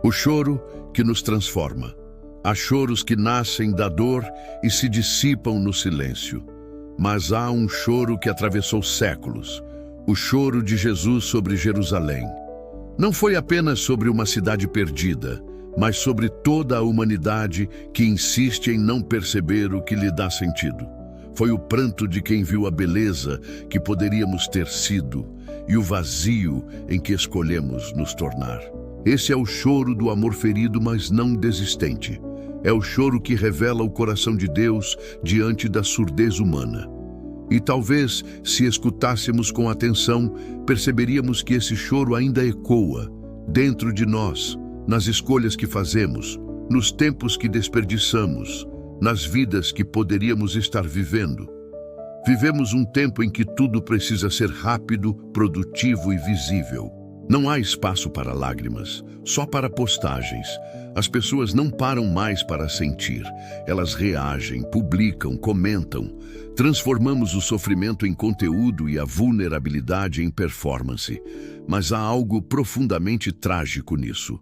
O choro que nos transforma. Há choros que nascem da dor e se dissipam no silêncio. Mas há um choro que atravessou séculos. O choro de Jesus sobre Jerusalém. Não foi apenas sobre uma cidade perdida, mas sobre toda a humanidade que insiste em não perceber o que lhe dá sentido. Foi o pranto de quem viu a beleza que poderíamos ter sido e o vazio em que escolhemos nos tornar. Esse é o choro do amor ferido, mas não desistente. É o choro que revela o coração de Deus diante da surdez humana. E talvez, se escutássemos com atenção, perceberíamos que esse choro ainda ecoa dentro de nós, nas escolhas que fazemos, nos tempos que desperdiçamos, nas vidas que poderíamos estar vivendo. Vivemos um tempo em que tudo precisa ser rápido, produtivo e visível. Não há espaço para lágrimas, só para postagens. As pessoas não param mais para sentir. Elas reagem, publicam, comentam. Transformamos o sofrimento em conteúdo e a vulnerabilidade em performance. Mas há algo profundamente trágico nisso.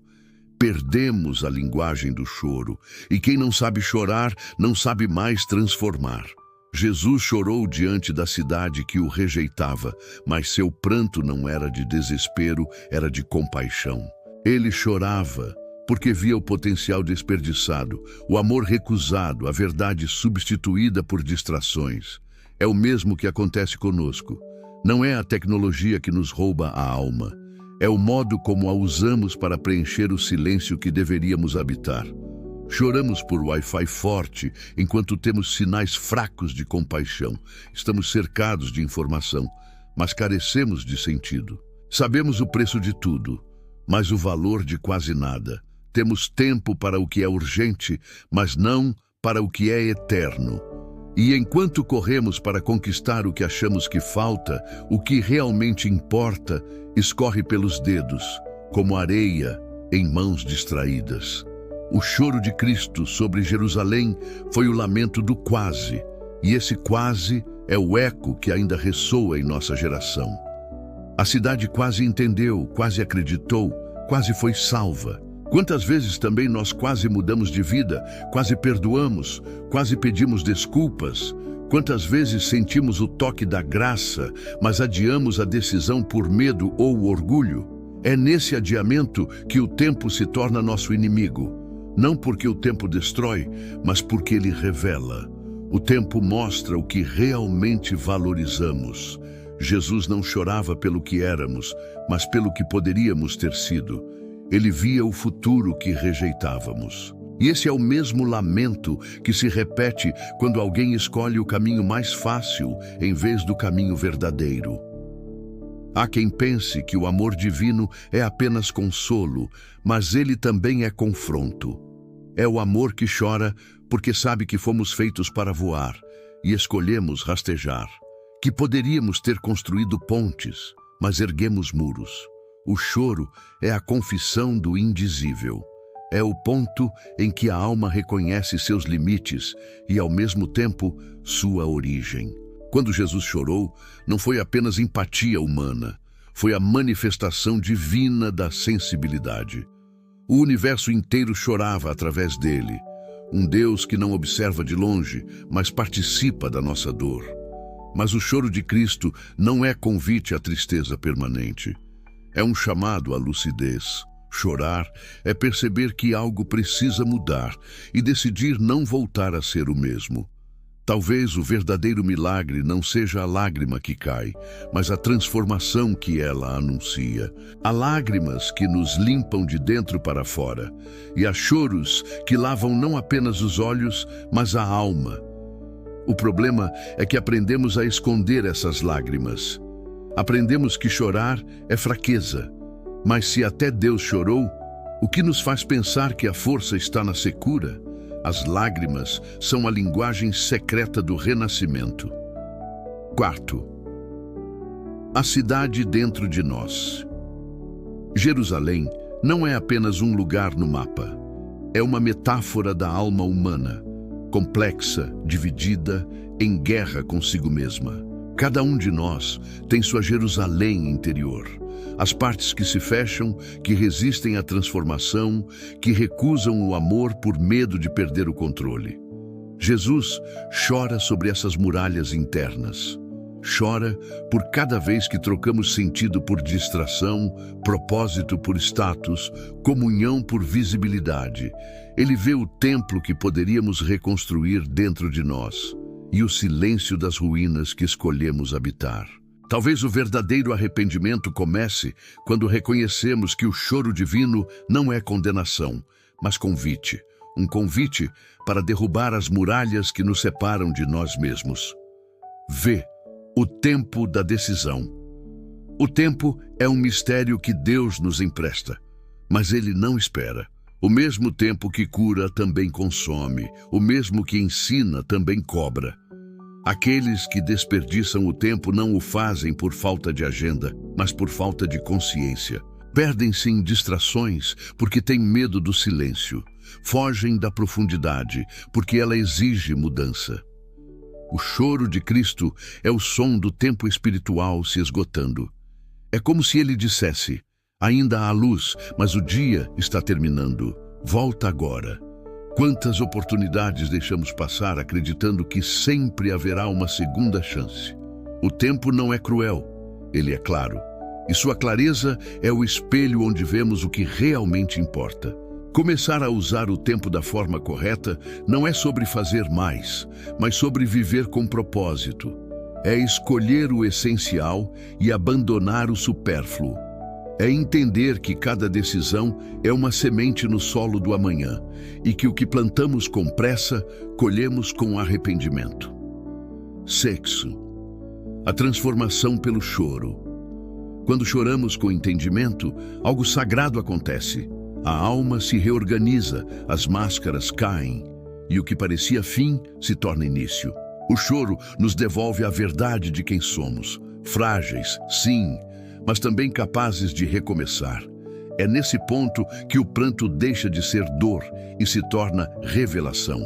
Perdemos a linguagem do choro, e quem não sabe chorar, não sabe mais transformar. Jesus chorou diante da cidade que o rejeitava, mas seu pranto não era de desespero, era de compaixão. Ele chorava porque via o potencial desperdiçado, o amor recusado, a verdade substituída por distrações. É o mesmo que acontece conosco. Não é a tecnologia que nos rouba a alma. É o modo como a usamos para preencher o silêncio que deveríamos habitar. Choramos por Wi-Fi forte, enquanto temos sinais fracos de compaixão. Estamos cercados de informação, mas carecemos de sentido. Sabemos o preço de tudo, mas o valor de quase nada. Temos tempo para o que é urgente, mas não para o que é eterno. E enquanto corremos para conquistar o que achamos que falta, o que realmente importa escorre pelos dedos, como areia em mãos distraídas. O choro de Cristo sobre Jerusalém foi o lamento do quase, e esse quase é o eco que ainda ressoa em nossa geração. A cidade quase entendeu, quase acreditou, quase foi salva. Quantas vezes também nós quase mudamos de vida, quase perdoamos, quase pedimos desculpas? Quantas vezes sentimos o toque da graça, mas adiamos a decisão por medo ou orgulho? É nesse adiamento que o tempo se torna nosso inimigo. Não porque o tempo destrói, mas porque ele revela. O tempo mostra o que realmente valorizamos. Jesus não chorava pelo que éramos, mas pelo que poderíamos ter sido. Ele via o futuro que rejeitávamos. E esse é o mesmo lamento que se repete quando alguém escolhe o caminho mais fácil em vez do caminho verdadeiro. Há quem pense que o amor divino é apenas consolo, mas ele também é confronto. É o amor que chora porque sabe que fomos feitos para voar e escolhemos rastejar. Que poderíamos ter construído pontes, mas erguemos muros. O choro é a confissão do indizível. É o ponto em que a alma reconhece seus limites e, ao mesmo tempo, sua origem. Quando Jesus chorou, não foi apenas empatia humana, foi a manifestação divina da sensibilidade. O universo inteiro chorava através dele, um Deus que não observa de longe, mas participa da nossa dor. Mas o choro de Cristo não é convite à tristeza permanente. É um chamado à lucidez. Chorar é perceber que algo precisa mudar e decidir não voltar a ser o mesmo. Talvez o verdadeiro milagre não seja a lágrima que cai, mas a transformação que ela anuncia. Há lágrimas que nos limpam de dentro para fora, e há choros que lavam não apenas os olhos, mas a alma. O problema é que aprendemos a esconder essas lágrimas. Aprendemos que chorar é fraqueza, mas se até Deus chorou, o que nos faz pensar que a força está na secura? As lágrimas são a linguagem secreta do renascimento. Quarto, a cidade dentro de nós. Jerusalém não é apenas um lugar no mapa. É uma metáfora da alma humana, complexa, dividida, em guerra consigo mesma. Cada um de nós tem sua Jerusalém interior. As partes que se fecham, que resistem à transformação, que recusam o amor por medo de perder o controle. Jesus chora sobre essas muralhas internas. Chora por cada vez que trocamos sentido por distração, propósito por status, comunhão por visibilidade. Ele vê o templo que poderíamos reconstruir dentro de nós e o silêncio das ruínas que escolhemos habitar. Talvez o verdadeiro arrependimento comece quando reconhecemos que o choro divino não é condenação, mas convite. Um convite para derrubar as muralhas que nos separam de nós mesmos. Vê o tempo da decisão. O tempo é um mistério que Deus nos empresta, mas Ele não espera. O mesmo tempo que cura também consome, o mesmo que ensina também cobra. Aqueles que desperdiçam o tempo não o fazem por falta de agenda, mas por falta de consciência. Perdem-se em distrações porque têm medo do silêncio. Fogem da profundidade porque ela exige mudança. O choro de Cristo é o som do tempo espiritual se esgotando. É como se ele dissesse: ainda há luz, mas o dia está terminando. Volta agora. Quantas oportunidades deixamos passar acreditando que sempre haverá uma segunda chance? O tempo não é cruel, ele é claro. E sua clareza é o espelho onde vemos o que realmente importa. Começar a usar o tempo da forma correta não é sobre fazer mais, mas sobre viver com propósito. É escolher o essencial e abandonar o supérfluo. É entender que cada decisão é uma semente no solo do amanhã e que o que plantamos com pressa, colhemos com arrependimento. Sexo. A transformação pelo choro. Quando choramos com entendimento, algo sagrado acontece. A alma se reorganiza, as máscaras caem e o que parecia fim se torna início. O choro nos devolve a verdade de quem somos. Frágeis, sim, mas também capazes de recomeçar. É nesse ponto que o pranto deixa de ser dor e se torna revelação.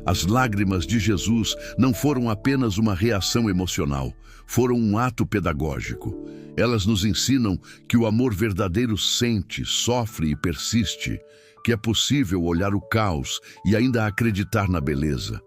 As lágrimas de Jesus não foram apenas uma reação emocional, foram um ato pedagógico. Elas nos ensinam que o amor verdadeiro sente, sofre e persiste, que é possível olhar o caos e ainda acreditar na beleza.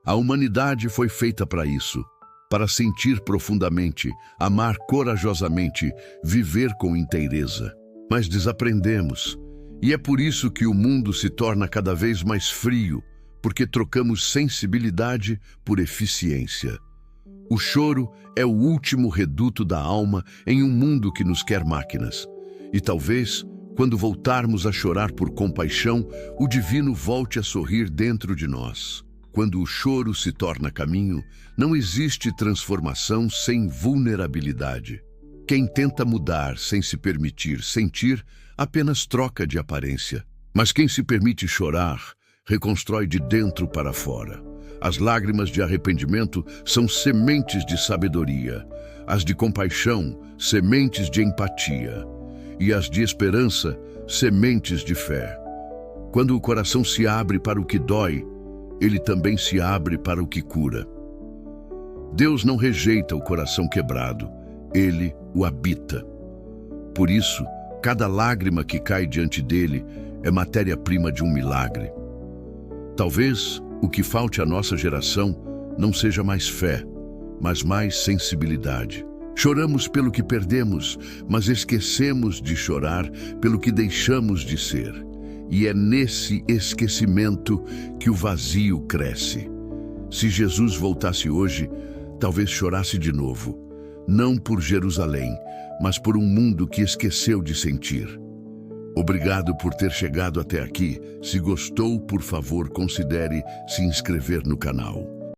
A humanidade foi feita para isso. Para sentir profundamente, amar corajosamente, viver com inteireza. Mas desaprendemos, e é por isso que o mundo se torna cada vez mais frio, porque trocamos sensibilidade por eficiência. O choro é o último reduto da alma em um mundo que nos quer máquinas. E talvez, quando voltarmos a chorar por compaixão, o divino volte a sorrir dentro de nós. Quando o choro se torna caminho, não existe transformação sem vulnerabilidade. Quem tenta mudar sem se permitir sentir, apenas troca de aparência. Mas quem se permite chorar, reconstrói de dentro para fora. As lágrimas de arrependimento são sementes de sabedoria. As de compaixão, sementes de empatia. E as de esperança, sementes de fé. Quando o coração se abre para o que dói, ele também se abre para o que cura. Deus não rejeita o coração quebrado, ele o habita. Por isso, cada lágrima que cai diante dele é matéria-prima de um milagre. Talvez o que falte à nossa geração não seja mais fé, mas mais sensibilidade. Choramos pelo que perdemos, mas esquecemos de chorar pelo que deixamos de ser. E é nesse esquecimento que o vazio cresce. Se Jesus voltasse hoje, talvez chorasse de novo. Não por Jerusalém, mas por um mundo que esqueceu de sentir. Obrigado por ter chegado até aqui. Se gostou, por favor, considere se inscrever no canal.